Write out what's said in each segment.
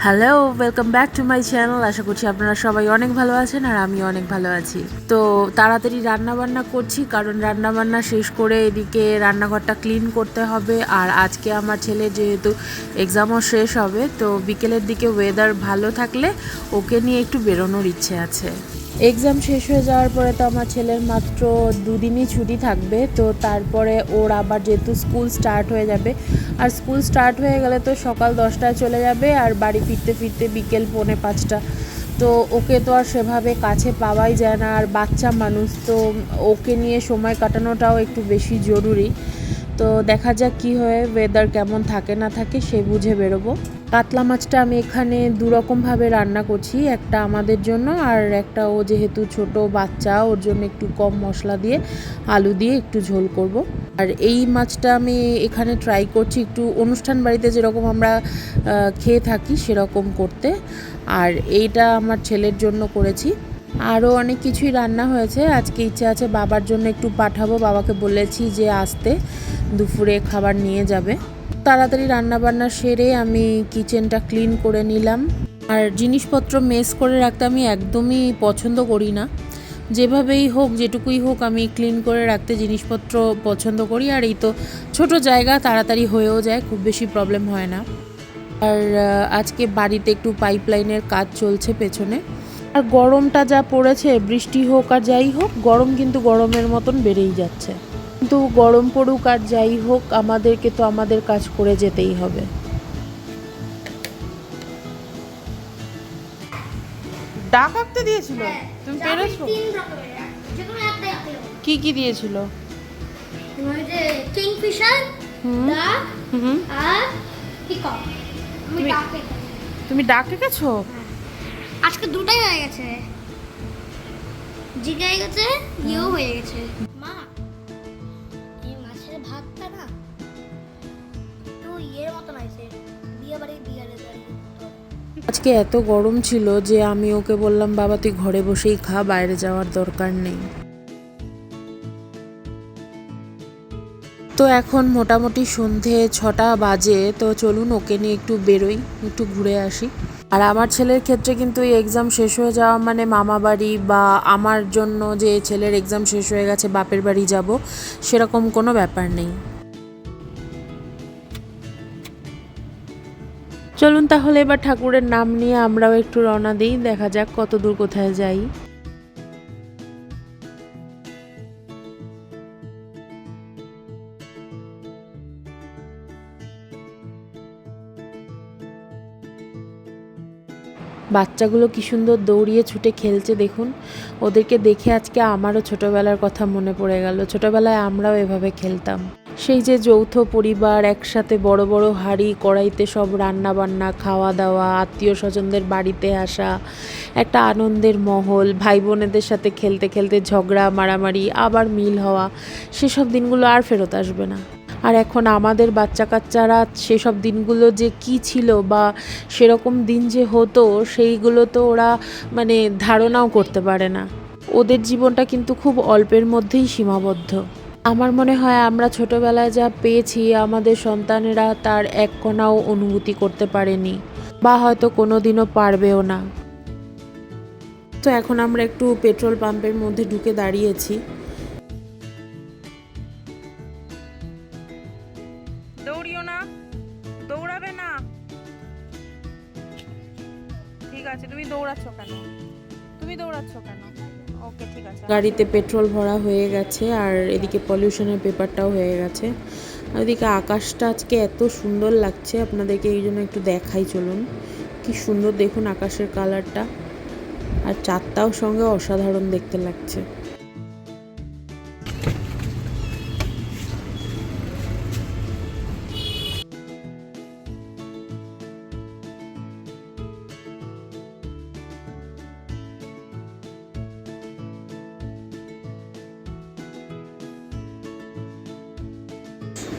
Hello, welcome back to my channel. আশা করছি আপনারা সবাই অনেক ভালো আছেন আর আমি অনেক ভালো আছি। তো তাড়াতাড়ি রান্নাবান্না করছি, কারণ রান্নাবান্না শেষ করে এদিকে রান্নাঘরটা ক্লিন করতে হবে। আর আজকে আমার ছেলে যেহেতু এক্সামও শেষ হবে, তো বিকেলের দিকে ওয়েদার ভালো থাকলে ওকে নিয়ে একটু বেরোনোর ইচ্ছে আছে। এক্সাম শেষ হয়ে যাওয়ার পরে তো আমার ছেলের মাত্র দুদিনই ছুটি থাকবে, তো তারপরে ওর আবার যেহেতু স্কুল স্টার্ট হয়ে যাবে, আর স্কুল স্টার্ট হয়ে গেলে তো সকাল 10টায় চলে যাবে আর বাড়ি ফিরতে ফিরতে বিকেল 4:45। তো ওকে তো আর সেভাবে কাছে পাওয়াই যায় না, আর বাচ্চা মানুষ তো ওকে নিয়ে সময় কাটানোটাও একটু বেশি জরুরি। তো দেখা যাক কী হয়, ওয়েদার কেমন থাকে না থাকে সে বুঝে বেরোবো। কাতলা মাছটা আমি এখানে দুরকমভাবে রান্না করছি, একটা আমাদের জন্য আর একটা ও যেহেতু ছোট বাচ্চা ওর জন্য একটু কম মশলা দিয়ে আলু দিয়ে একটু ঝোল করব। আর এই মাছটা আমি এখানে ট্রাই করছি একটু অনুষ্ঠান বাড়িতে যেরকম আমরা খেয়ে থাকি সেরকম করতে। আর এইটা আমার ছেলের জন্য করেছি। আরও অনেক কিছুই রান্না হয়েছে। আজকে ইচ্ছে আছে বাবার জন্য একটু পাঠাবো, বাবাকে বলেছি যে আসতে দুপুরে খাবার নিয়ে যাবে। তাড়াতাড়ি রান্নাবান্না সেরে আমি কিচেনটা ক্লিন করে নিলাম। আর জিনিসপত্র মেস করে রাখতে আমি একদমই পছন্দ করি না, যেভাবেই হোক যেটুকুই হোক আমি ক্লিন করে রাখতে জিনিসপত্র পছন্দ করি। আর এই তো ছোট জায়গা, তাড়াতাড়ি হয়েও যায়, খুব বেশি প্রবলেম হয় না। আর আজকে বাড়িতে একটু পাইপলাইনের কাজ চলছে পেছনে। আর গরমটা যা পড়েছে, বৃষ্টি হোক আর যাই হোক, গরম কিন্তু গরমের মতন বেড়েই যাচ্ছে। কিন্তু গরম পড়ুক আর যাই হোক, আমাদেরকে তো আমাদের কাজ করে যেতেই হবে। ডাক আঁকতে দিয়েছিল? তুমি পেরেছো? কি কি দিয়েছিল? কিংফিশার, ডাক আর পিকক। তুমি ডাক এঁকেছো? আজকে দুটাই হয়ে গেছে, জিগে হয়ে গেছে, ইয়েও হয়ে গেছে। মা, এই মাছের ভাতটা না একটু ইয়ের মতন আছে, বিয়ে বাড়ির বিয়ারের বাড়ি। আজকে এত গরম ছিল যে আমি ওকে বললাম, বাবা তুই ঘরে বসেই খা, বাইরে যাওয়ার দরকার নেই। তো এখন মোটামুটি সন্ধে 6টা বাজে, তো চলুন ওকে নিয়ে একটু বেরোই, একটু ঘুরে আসি। আর আমার ছেলের ক্ষেত্রে কিন্তু এই এক্সাম শেষ হয়ে যাওয়া মানে মামা বাড়ি, বা আমার জন্য যে ছেলের এক্সাম শেষ হয়ে গেছে বাপের বাড়ি যাব, সেরকম কোনো ব্যাপার নেই। চলুন তাহলে এবার ঠাকুরের নাম নিয়ে আমরাও একটু রওনা দিই, দেখা যাক কত দূর কোথায় যাই। বাচ্চাগুলো কি সুন্দর দৌড়িয়ে ছুটে খেলছে দেখুন। ওদেরকে দেখে আজকে আমারও ছোটবেলার কথা মনে পড়ে গেল। ছোটবেলায় আমরাও এভাবে খেলতাম। সেই যে যৌথ পরিবার, একসাথে বড় বড় হাঁড়ি কড়াইতে সব রান্না বান্না, খাওয়া দাওয়া, আত্মীয় স্বজনদের বাড়িতে আসা, একটা আনন্দের মহল, ভাই বোনেদের সাথে খেলতে খেলতে ঝগড়া মারামারি আবার মিল হওয়া, সেসব দিনগুলো আর ফেরত আসবে না। আর এখন আমাদের বাচ্চা কাচ্চারা সেসব দিনগুলো যে কি ছিল বা সেরকম দিন যে হতো, সেইগুলো তো ওরা মানে ধারণাও করতে পারে না। ওদের জীবনটা কিন্তু খুব অল্পের মধ্যেই সীমাবদ্ধ। আমার মনে হয় আমরা ছোটবেলায় যা পেয়েছি আমাদের সন্তানেরা তার এক কণাও অনুভূতি করতে পারেনি, বা হয়তো কোনোদিনও পারবেও না। তো এখন আমরা একটু পেট্রোল পাম্পের মধ্যে ঢুকে দাঁড়িয়েছি। দৌড়িও না, দৌড়াবে না। ঠিক আছে, তুমি দৌড়াচ্ছ কেন? ওকে, ঠিক আছে। গাড়িতে পেট্রোল ভরা হয়ে গেছে, আর এদিকে পলিউশনের পেপারটাও হয়ে গেছে। আর এদিকে আকাশটা আজকে এত সুন্দর লাগছে, আপনাদেরকে এই জন্য একটু দেখাই, চলুন। কি সুন্দর দেখুন আকাশের কালারটা, আর চাঁদটাও সঙ্গে অসাধারণ দেখতে লাগছে।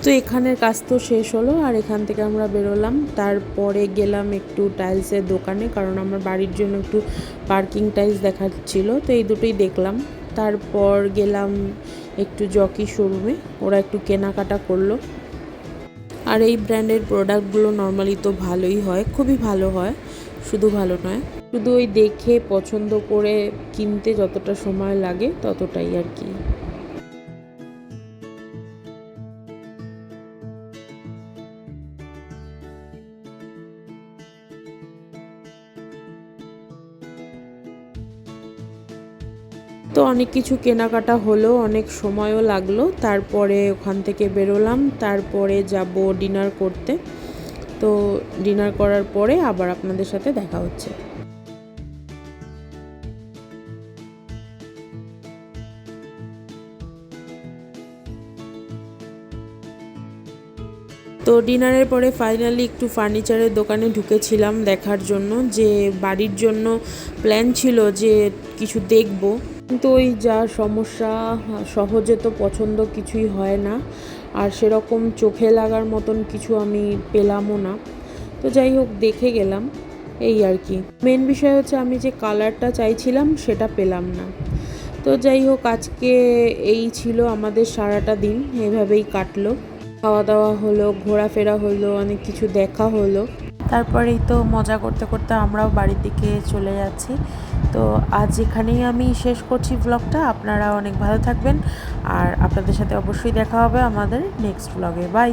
তো এখানের কাজ তো শেষ হলো, আর এখান থেকে আমরা বেরোলাম। তারপরে গেলাম একটু টাইলসের দোকানে, কারণ আমার বাড়ির জন্য একটু পার্কিং টাইলস দেখাচ্ছিল, তো এই দুটোই দেখলাম। তারপর গেলাম একটু জকি শোরুমে, ওরা একটু কেনাকাটা করলো। আর এই ব্র্যান্ডের প্রোডাক্টগুলো নর্মালি তো ভালোই হয়, খুবই ভালো হয়। শুধু ভালো নয়, শুধু ওই দেখে পছন্দ করে কিনতে যতটা সময় লাগে ততটাই আর কি। তো অনেক কিছু কেনাকাটা হলো, অনেক সময়ও লাগলো। তারপরে ওখান থেকে বেরোলাম, তারপরে যাব ডিনার করতে। তো ডিনার করার পরে আবার আপনাদের সাথে দেখা হচ্ছে। তো ডিনারের পরে ফাইনালি একটু ফার্নিচারের দোকানে ঢুকেছিলাম দেখার জন্য, যে বাড়ির জন্য প্ল্যান ছিল যে কিছু দেখব, কিন্তু ওই যা সমস্যা, সহজে তো পছন্দ কিছুই হয় না, আর সেরকম চোখে লাগার মতন কিছু আমি পেলামও না। তো যাই হোক, দেখে গেলাম এই আর কি। মেন বিষয় হচ্ছে আমি যে কালারটা চাইছিলাম সেটা পেলাম না। তো যাই হোক, আজকে এই ছিল আমাদের সারাটা দিন, এভাবেই কাটলো। খাওয়া দাওয়া হলো, ঘোরাফেরা হলো, অনেক কিছু দেখা হলো। তারপরেই তো মজা করতে করতে আমরাও বাড়ির দিকে চলে যাচ্ছি। তো আজ এখানেই আমি শেষ করছি ব্লগটা। আপনারা অনেক ভালো থাকবেন, আর আপনাদের সাথে অবশ্যই দেখা হবে আমাদের নেক্সট ব্লগে। বাই।